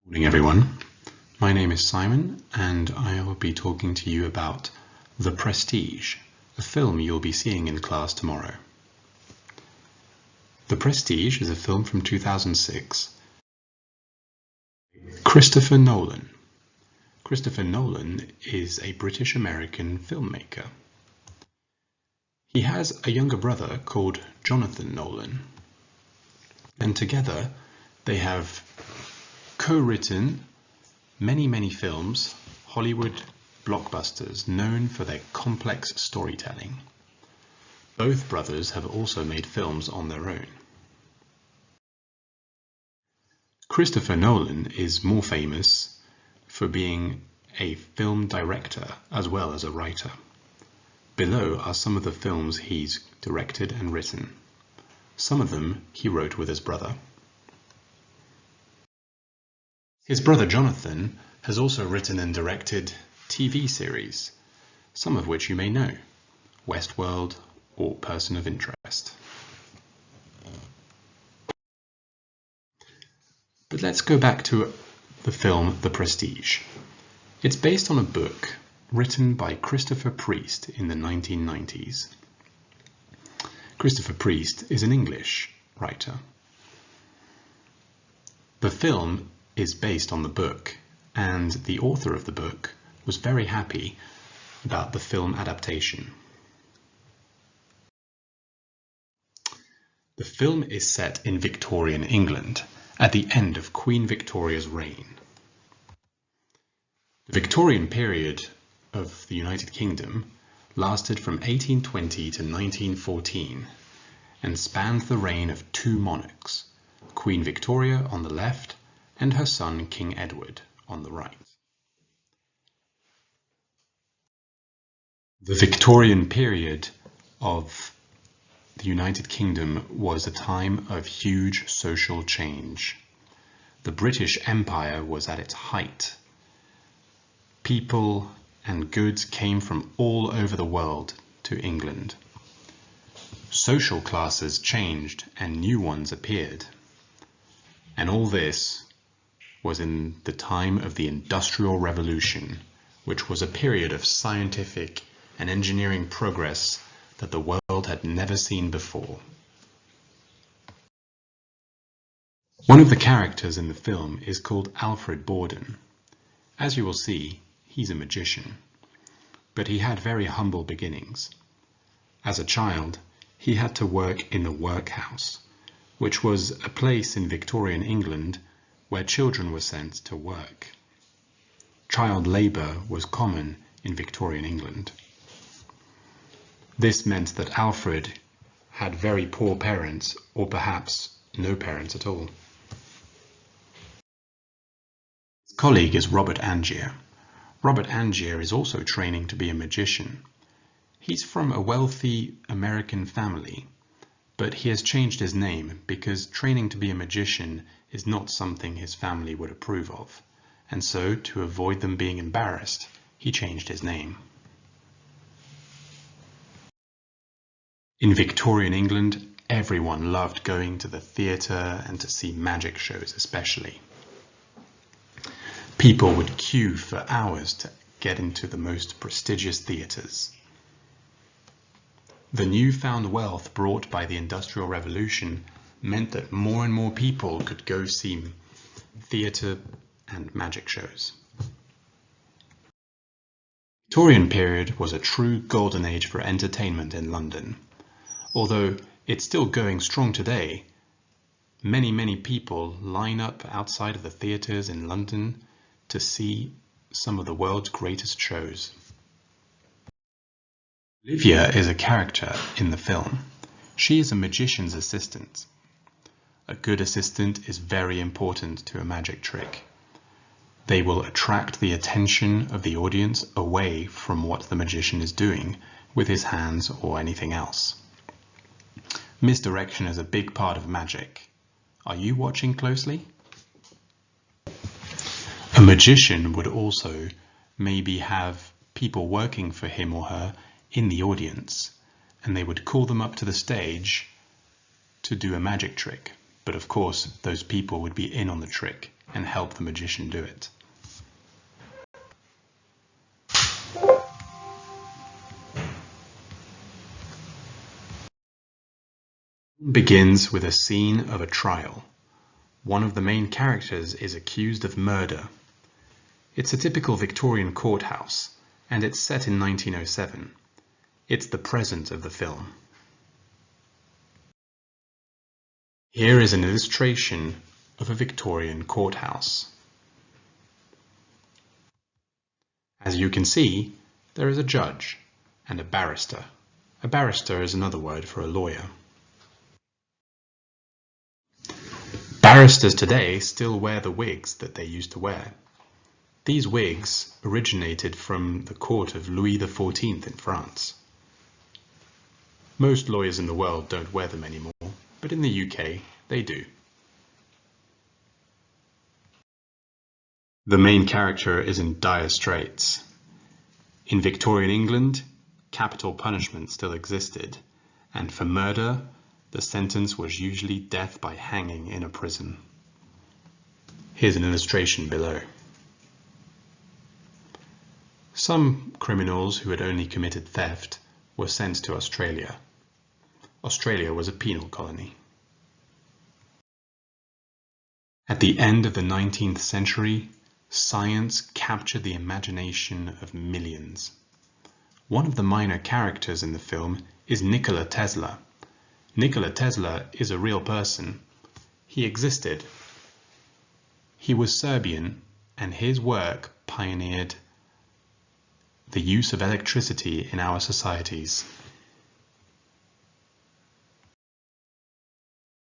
Morning everyone, my name is Simon and I will be talking to you about The Prestige, a film you'll be seeing in class tomorrow. The Prestige is a film from 2006. Christopher Nolan. Christopher Nolan is a British-American filmmaker. He has a younger brother called Jonathan Nolan, and together they have co-written many films, Hollywood blockbusters known for their complex storytelling. Both brothers have also made films on their own. Christopher Nolan is more famous for being a film director as well as a writer. Below are some of the films he's directed and written. Some of them he wrote with his brother. His brother Jonathan has also written and directed TV series, some of which you may know, Westworld or Person of Interest. But let's go back to the film The Prestige. It's based on a book written by Christopher Priest in the 1990s. Christopher Priest is an English writer. The film is based on the book, and the author of the book was very happy about the film adaptation. The film is set in Victorian England at the end of Queen Victoria's reign. The Victorian period of the United Kingdom lasted from 1820 to 1914 and spanned the reign of two monarchs, Queen Victoria on the left and her son King Edward on the right. The Victorian period of the United Kingdom was a time of huge social change. The British Empire was at its height. People and goods came from all over the world to England. Social classes changed and new ones appeared. And all this was in the time of the Industrial Revolution, which was a period of scientific and engineering progress that the world had never seen before. One of the characters in the film is called Alfred Borden. As you will see, he's a magician, but he had very humble beginnings. As a child, he had to work in the workhouse, which was a place in Victorian England where children were sent to work. Child labour was common in Victorian England. This meant that Alfred had very poor parents, or perhaps no parents at all. His colleague is Robert Angier. Robert Angier is also training to be a magician. He's from a wealthy American family, but he has changed his name because training to be a magician is not something his family would approve of, and so to avoid them being embarrassed, he changed his name. In Victorian England, everyone loved going to the theatre and to see magic shows especially. People would queue for hours to get into the most prestigious theatres. The newfound wealth brought by the Industrial Revolution meant that more and more people could go see theatre and magic shows. The Victorian period was a true golden age for entertainment in London. Although it's still going strong today, many people line up outside of the theatres in London to see some of the world's greatest shows. Olivia is a character in the film. She is a magician's assistant. A good assistant is very important to a magic trick. They will attract the attention of the audience away from what the magician is doing with his hands or anything else. Misdirection is a big part of magic. Are you watching closely? A magician would also maybe have people working for him or her in the audience, and they would call them up to the stage to do a magic trick. But of course, those people would be in on the trick and help the magician do it. Begins with a scene of a trial. One of the main characters is accused of murder. It's a typical Victorian courthouse, and it's set in 1907. It's the present of the film. Here is an illustration of a Victorian courthouse. As you can see, there is a judge and a barrister. A barrister is another word for a lawyer. Barristers today still wear the wigs that they used to wear. These wigs originated from the court of Louis XIV in France. Most lawyers in the world don't wear them anymore, but in the UK they do. The main character is in dire straits. In Victorian England, capital punishment still existed, and for murder, the sentence was usually death by hanging in a prison. Here's an illustration below. Some criminals who had only committed theft were sent to Australia. Australia was a penal colony. At the end of the 19th century, science captured the imagination of millions. One of the minor characters in the film is Nikola Tesla. Nikola Tesla is a real person. He existed. He was Serbian, and his work pioneered the use of electricity in our societies.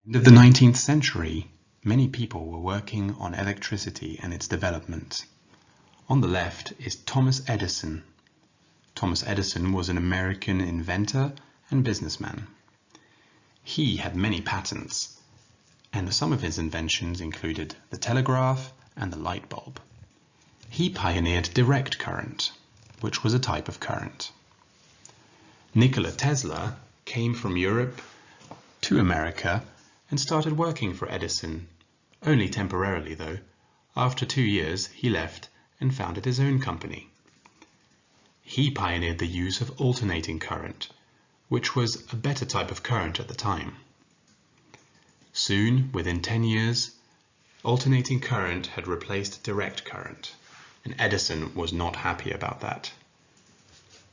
At the end of the 19th century, many people were working on electricity and its development. On the left is Thomas Edison. Thomas Edison was an American inventor and businessman. He had many patents, and some of his inventions included the telegraph and the light bulb. He pioneered direct current, which was a type of current. Nikola Tesla came from Europe to America and started working for Edison, only temporarily though. After 2 years, he left and founded his own company. He pioneered the use of alternating current, which was a better type of current at the time. Soon, within 10 years, alternating current had replaced direct current, and Edison was not happy about that.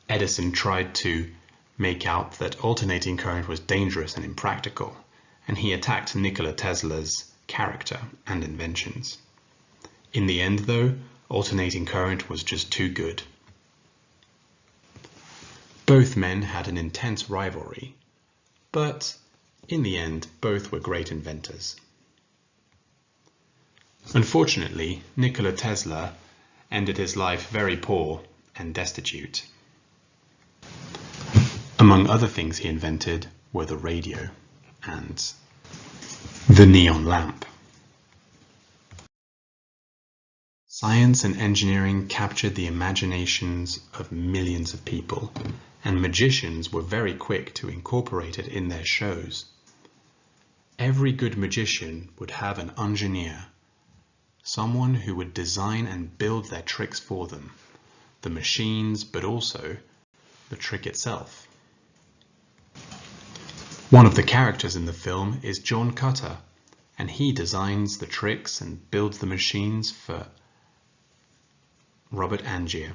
Edison tried to make out that alternating current was dangerous and impractical, and he attacked Nikola Tesla's character and inventions. In the end, though, alternating current was just too good. Both men had an intense rivalry, but in the end, both were great inventors. Unfortunately, Nikola Tesla ended his life very poor and destitute. Among other things he invented were the radio and the neon lamp. Science and engineering captured the imaginations of millions of people, and magicians were very quick to incorporate it in their shows. Every good magician would have an engineer, someone who would design and build their tricks for them, the machines, but also the trick itself. One of the characters in the film is John Cutter, and he designs the tricks and builds the machines for Robert Angier.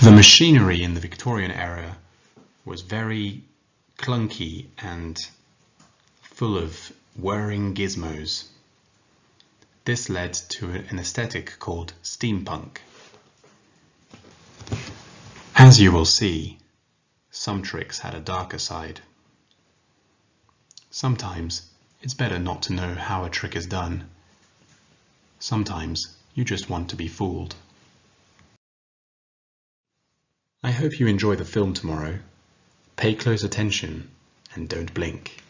The machinery in the Victorian era was very clunky and full of whirring gizmos. This led to an aesthetic called steampunk. As you will see, some tricks had a darker side. Sometimes it's better not to know how a trick is done. Sometimes you just want to be fooled. I hope you enjoy the film tomorrow. Pay close attention and don't blink.